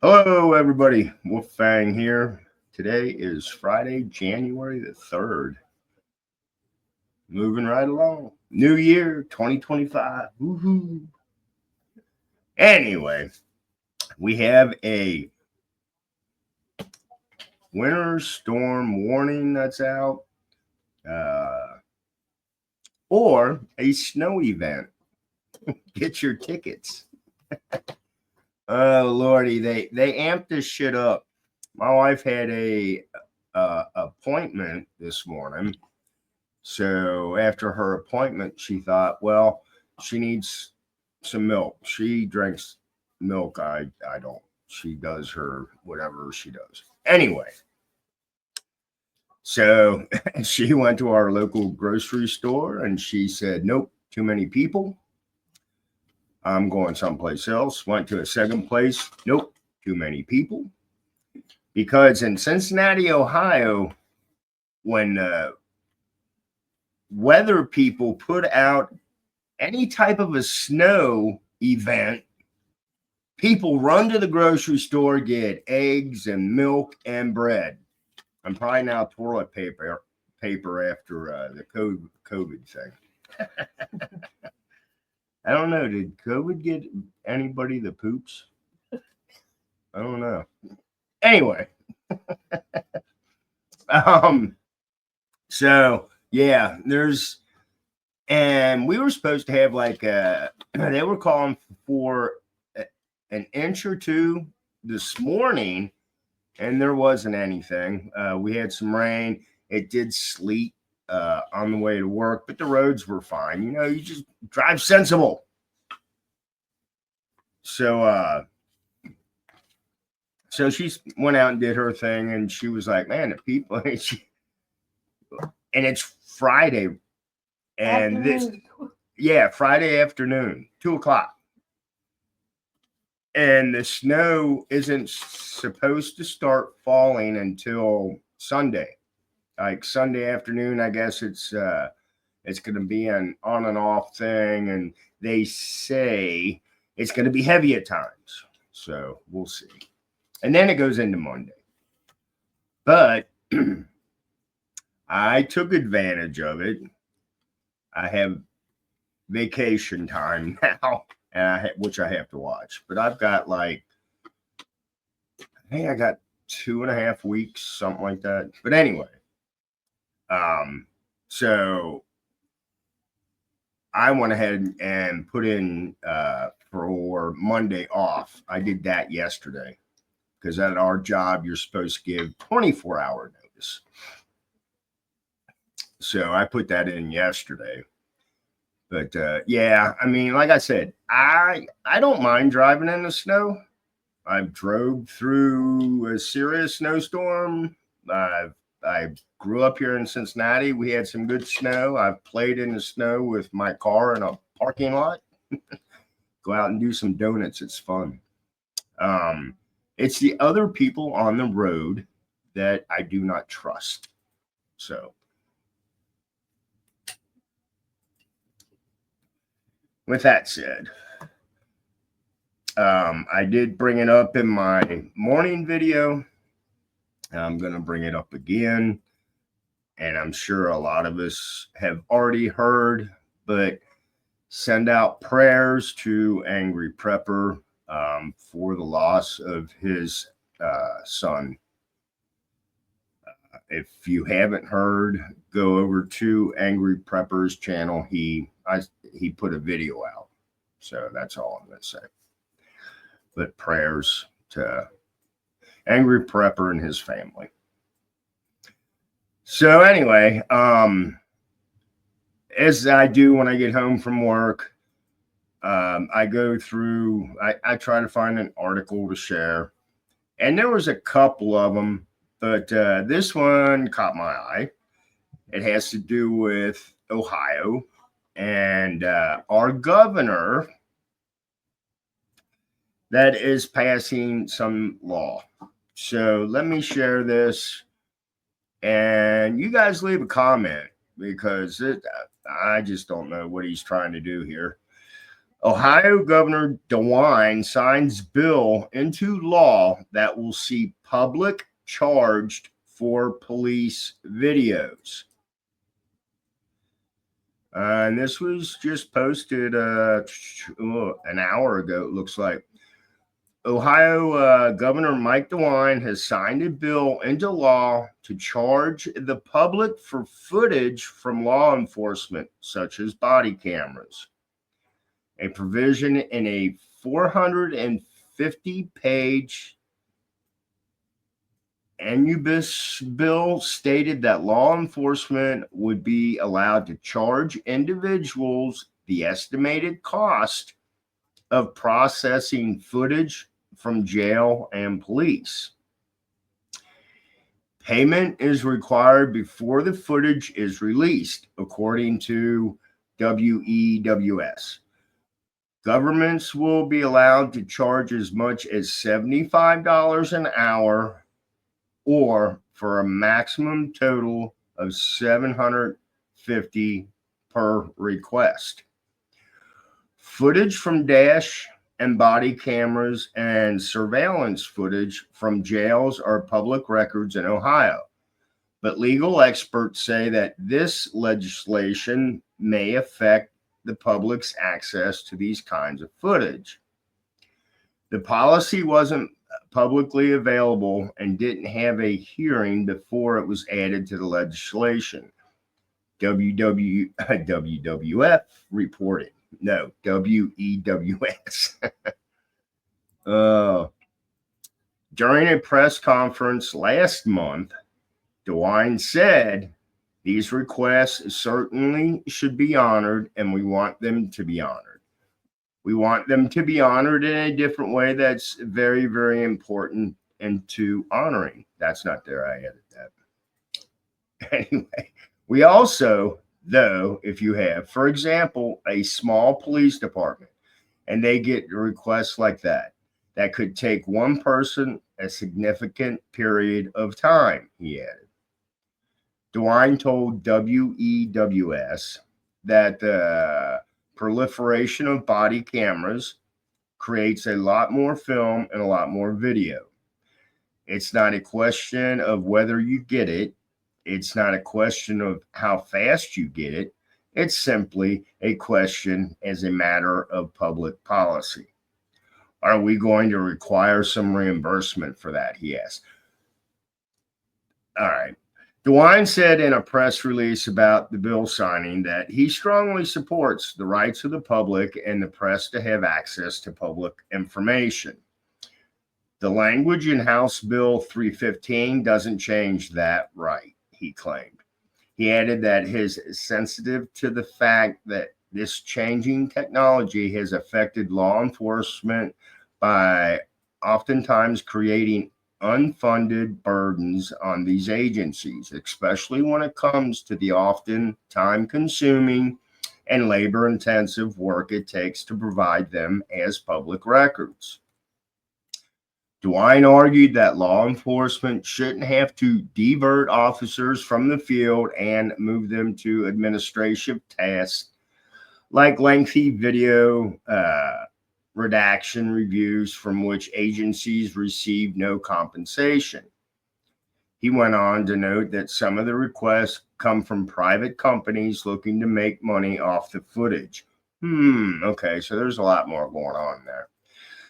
Hello, everybody. Wolfang here. Today is Friday, January the 3rd. Moving right along. New year 2025. Woohoo. Anyway, we have a winter storm warning that's out, uh, or a snow event. Get your tickets. Oh, Lordy. They amped this shit up. My wife had a appointment this morning. So after her appointment, she thought, well, she needs some milk. She drinks milk. I don't. She does her whatever she does. Anyway, so she went to our local grocery store and she said, nope, too many people. I'm going someplace else. Went to a second place. Nope, too many people. Because in Cincinnati, Ohio, when weather people put out any type of a snow event, people run to the grocery store, get eggs and milk and bread. I'm probably now toilet paper after the COVID thing. I don't know. Did COVID get anybody the poops? I don't know. Anyway, um, so yeah, and we were supposed to have like they were calling for an inch or two this morning, and there wasn't anything. We had some rain. It did sleet on the way to work, but the roads were fine. You know, you just drive sensible. So she went out and did her thing, and she was like, "Man, the people." and it's Friday, and Friday afternoon, 2 o'clock. And the snow isn't supposed to start falling until Sunday, like Sunday afternoon. I guess it's going to be an on and off thing, and they say it's going to be heavy at times. So we'll see. And then it goes into Monday. But I took advantage of it. I have vacation time now, and which I have to watch. But I've got I think I got 2.5 weeks, something like that. But anyway, so I went ahead and put in for Monday off. I did that yesterday because at our job you're supposed to give 24-hour notice. So I put that in yesterday. But yeah, I mean, like I said, I don't mind driving in the snow. I've drove through a serious snowstorm. I grew up here in Cincinnati. We had some good snow. I've played in the snow with my car in a parking lot. Go out and do some donuts. It's fun. It's the other people on the road that I do not trust. So with that said, I did bring it up in my morning video. I'm going to bring it up again. And I'm sure a lot of us have already heard, but send out prayers to Angry Prepper for the loss of his son. If you haven't heard, go over to Angry Prepper's channel. He put a video out. So that's all I'm going to say. But prayers to Angry Prepper and his family. So anyway, as I do when I get home from work, I go through, I try to find an article to share. And there was a couple of them, but this one caught my eye. It has to do with Ohio and our governor that is passing some law. So let me share this, and you guys leave a comment because I just don't know what he's trying to do here. Ohio Governor DeWine signs bill into law that will see public charged for police videos. And this was just posted an hour ago, it looks like. Ohio Governor Mike DeWine has signed a bill into law to charge the public for footage from law enforcement, such as body cameras. A provision in a 450-page omnibus bill stated that law enforcement would be allowed to charge individuals the estimated cost of processing footage from jail and police. Payment is required before the footage is released, according to WEWS. Governments will be allowed to charge as much as $75 an hour or for a maximum total of $750 per request. Footage from dash and body cameras and surveillance footage from jails are public records in Ohio. But legal experts say that this legislation may affect the public's access to these kinds of footage. The policy wasn't publicly available and didn't have a hearing before it was added to the legislation. WWF reported. No, WEWS. During a press conference last month, DeWine said these requests certainly should be honored, and we want them to be honored. We want them to be honored in a different way that's very, very important into honoring. That's not there. I added that. Anyway, we also, though, if you have, for example, a small police department, and they get requests like that, that could take one person a significant period of time, he added. DeWine told WEWS that the proliferation of body cameras creates a lot more film and a lot more video. It's not a question of whether you get it. It's not a question of how fast you get it. It's simply a question as a matter of public policy. Are we going to require some reimbursement for that? He asked. All right. DeWine said in a press release about the bill signing that he strongly supports the rights of the public and the press to have access to public information. The language in House Bill 315 doesn't change that right, he claimed. He added that he is sensitive to the fact that this changing technology has affected law enforcement by oftentimes creating unfunded burdens on these agencies, especially when it comes to the often time-consuming and labor-intensive work it takes to provide them as public records. DeWine argued that law enforcement shouldn't have to divert officers from the field and move them to administrative tasks like lengthy video redaction reviews from which agencies receive no compensation. He went on to note that some of the requests come from private companies looking to make money off the footage. Okay, so there's a lot more going on there.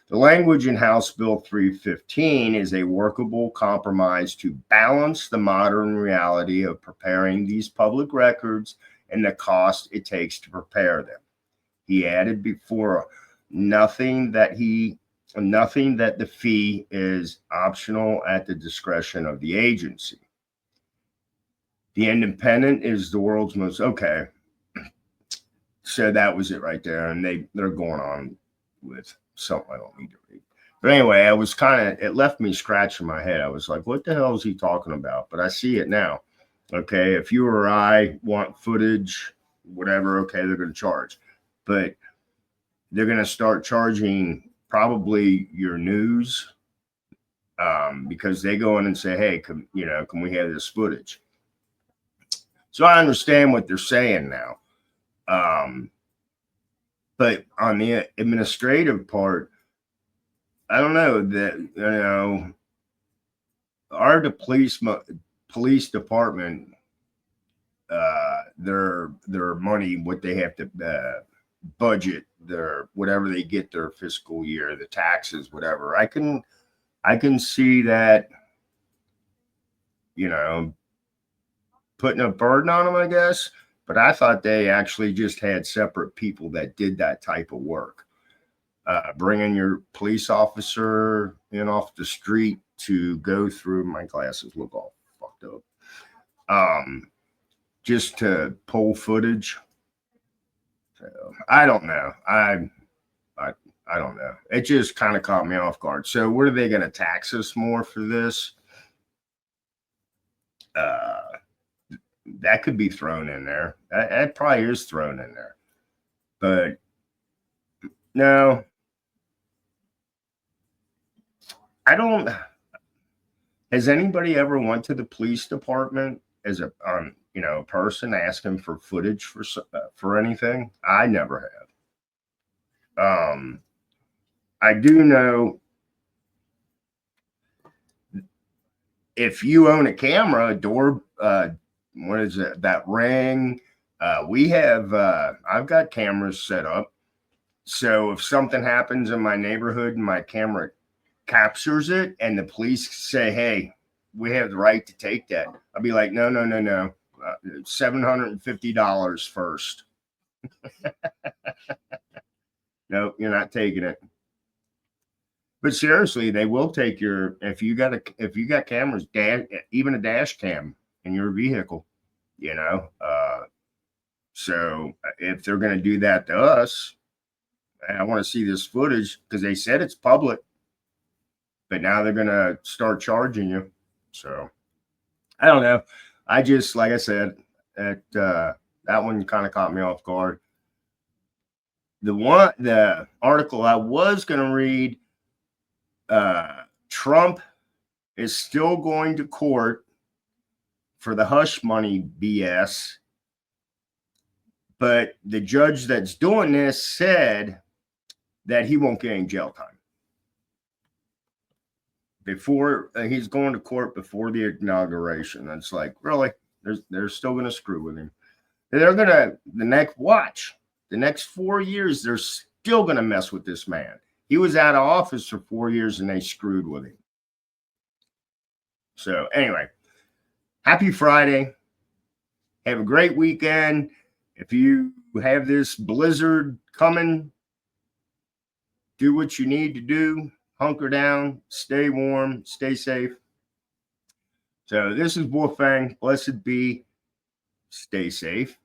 The language in House Bill 315 is a workable compromise to balance the modern reality of preparing these public records and the cost it takes to prepare them. He added before nothing that the fee is optional at the discretion of the agency. The Independent is the world's most okay. So that was it right there, and they're going on with something I don't need to read. But anyway, it left me scratching my head. I was like, what the hell is he talking about? But I see it now. Okay, if you or I want footage, whatever, okay, they're going to charge. But they're going to start charging probably your news because they go in and say, hey, can we have this footage? So I understand what they're saying now. But on the administrative part, I don't know that our police department, their money, what they have to budget, their whatever they get their fiscal year, the taxes, whatever. I can see that, putting a burden on them, I guess. But I thought they actually just had separate people that did that type of work. Bringing your police officer in off the street to go through, my glasses look all fucked up. Just to pull footage. So, I don't know. I don't know. It just kind of caught me off guard. So, what are they going to tax us more for this? That could be thrown in there. That probably is thrown in there. But no, I don't. Has anybody ever went to the police department as a person asking for footage for anything? I never have. I do know if you own a camera, what is it? That Ring. We have. I've got cameras set up, so if something happens in my neighborhood and my camera captures it, and the police say, "Hey, we have the right to take that," I'll be like, "No, no, no, no. $750 first." No, you're not taking it. But seriously, they will take if you got cameras, even a dash cam in your vehicle, So if they're going to do that to us, I want to see this footage because they said it's public, but now they're going to start charging you. So I don't know. I just, like I said, that one kind of caught me off guard. The article I was going to read, Trump is still going to court for the hush money BS, but the judge that's doing this said that he won't get any jail time before he's going to court before the inauguration. It's like, really, they're still going to screw with him. They're going to the next 4 years, they're still going to mess with this man. He was out of office for 4 years and they screwed with him. So anyway, happy Friday. Have a great weekend. If you have this blizzard coming, do what you need to do. Hunker down, stay warm, stay safe. So this is Wolfgang. Blessed be. Stay safe.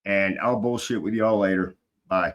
And I'll bullshit with y'all later. Bye.